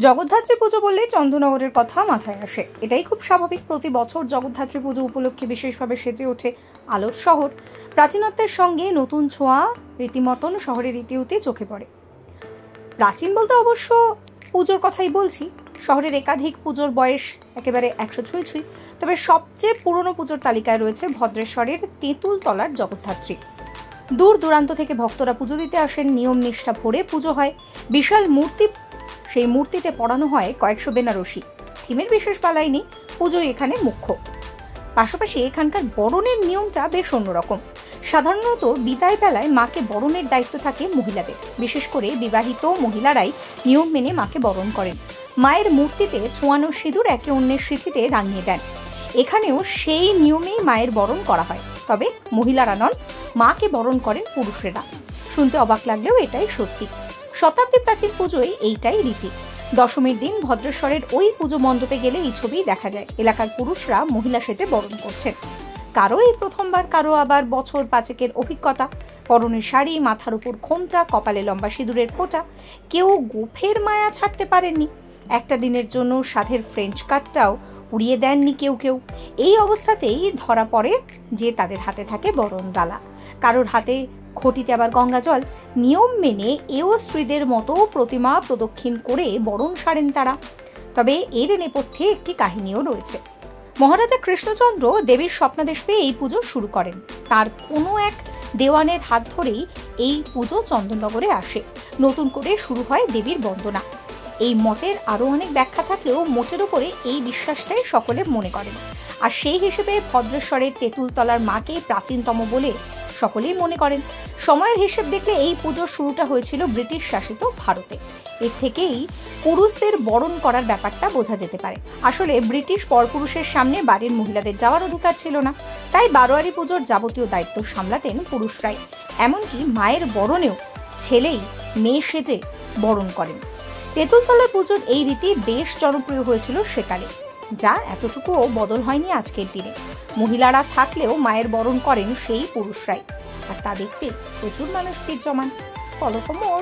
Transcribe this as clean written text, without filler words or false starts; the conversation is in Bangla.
জগদ্ধাত্রী পুজো বললে চন্দননগরের কথা মাথায় আসে। এটাই খুব স্বাভাবিক। প্রতি বছর জগদ্ধাত্রী পুজো উপলক্ষে বিশেষভাবে সেজে ওঠে আলোর শহর। প্রাচীনত্বের সঙ্গে নতুন ছোঁয়া রীতিমতন শহরের রীতিতে চোখে পড়ে। প্রাচীন বলতে অবশ্য পুজোর কথাই বলছি। শহরের একাধিক পুজোর বয়স একেবারে 100 ছুঁই। তবে সবচেয়ে পুরনো পুজোর তালিকায় রয়েছে ভদ্রেশ্বরের তেঁতুলতলার জগদ্ধাত্রী। দূর দূরান্ত থেকে ভক্তরা পুজো দিতে আসেন। নিয়ম নিষ্ঠা ভরে পুজো হয়। বিশাল মূর্তি, সেই মূর্তিতে পড়ানো হয় কয়েকশো বেনারসি। থিমের বিশেষ বালাই নেই, পুজো এখানে মুখ্য। পাশাপাশি এখানকার বরণের নিয়মটা বেশ অন্যরকম। সাধারণত বিদায় বেলায় মাকে বরণের দায়িত্ব থাকে মহিলাদের। বিশেষ করে বিবাহিত মহিলারাই নিয়ম মেনে মাকে বরণ করেন। মায়ের মূর্তিতে ছোঁয়ানো সিঁদুর একে অন্যের স্মৃতিতে রাঙিয়ে দেন। এখানেও সেই নিয়মেই মায়ের বরণ করা হয়। তবে মহিলারা নন, মাকে বরণ করেন পুরুষেরা। শুনতে অবাক লাগলেও এটাই সত্যি। শতাব্দী প্রাচীন পুজোয় এইটাই রীতি। দশমীর দিন ভদ্রেশ্বরের ওই পুজো মণ্ডপে গেলে এই ছবি দেখা যায়। এলাকার পুরুষরা মহিলা সেজে বরণ করছেন। কারো এই প্রথমবার, কারো আবার বছর পাঁচেকের অভিজ্ঞতা। পরনের শাড়ি, মাথার উপর খোমটা, কপালে লম্বা সিঁদুরের ফোঁটা। কেউ গোফের মায়া ছাড়তে পারেননি। একটা দিনের জন্য সাধের ফ্রেঞ্চ কাটটাও উড়িয়ে দেননি কেউ। এই অবস্থাতেই ধরা পড়ে যে তাদের হাতে থাকে বরণ ডালা, কারোর হাতে ঘটিতে আবার গঙ্গা জল। নিয়ম মেনে এও স্ত্রীদের মতো প্রতিমা প্রদক্ষিণ করে বরণ সারেন তারা। তবে এর নেপথ্যে একটি কাহিনীও রয়েছে। মহারাজা কৃষ্ণচন্দ্র দেবীর স্বপ্নাদেশ পেয়ে এই পুজো শুরু করেন। তার কোনো এক দেওয়ানের হাত ধরেই এই পুজো চন্দননগরে আসে। নতুন করে শুরু হয় দেবীর বন্দনা। এই মতের আরো অনেক ব্যাখ্যা থাকলেও মোটের উপরে এই বিশ্বাসটাই সকলে মনে করেন। আর সেই হিসেবে ভদ্রেশ্বরের তেঁতুলতলার মাকে প্রাচীনতম বলে সকলেই মনে করেন। সময়ের হিসেব দেখলে এই পুজোর শুরুটা হয়েছিল ব্রিটিশ শাসিত ভারতে। এর থেকেই পুরুষদের বরণ করার ব্যাপারটা বোঝা যেতে পারে। আসলে ব্রিটিশ পরপুরুষের সামনে বাড়ির মহিলাদের যাওয়ার অধিকার ছিল না। তাই বারোয়ারি পুজোর যাবতীয় দায়িত্ব সামলাতেন পুরুষরাই। এমনকি মায়ের বরণেও ছেলেই মেয়ে সেজে বরণ করেন। তেঁতুলতলা পুজোর এই রীতি বেশ জনপ্রিয় হয়েছিল সেকালে, যা এতটুকুও বদল হয়নি আজকের দিনে। মহিলারা থাকলেও মায়ের বরণ করেন সেই পুরুষরাই। আর তা দেখতে প্রচুর মানুষ ভিড় জমান। Follow for more.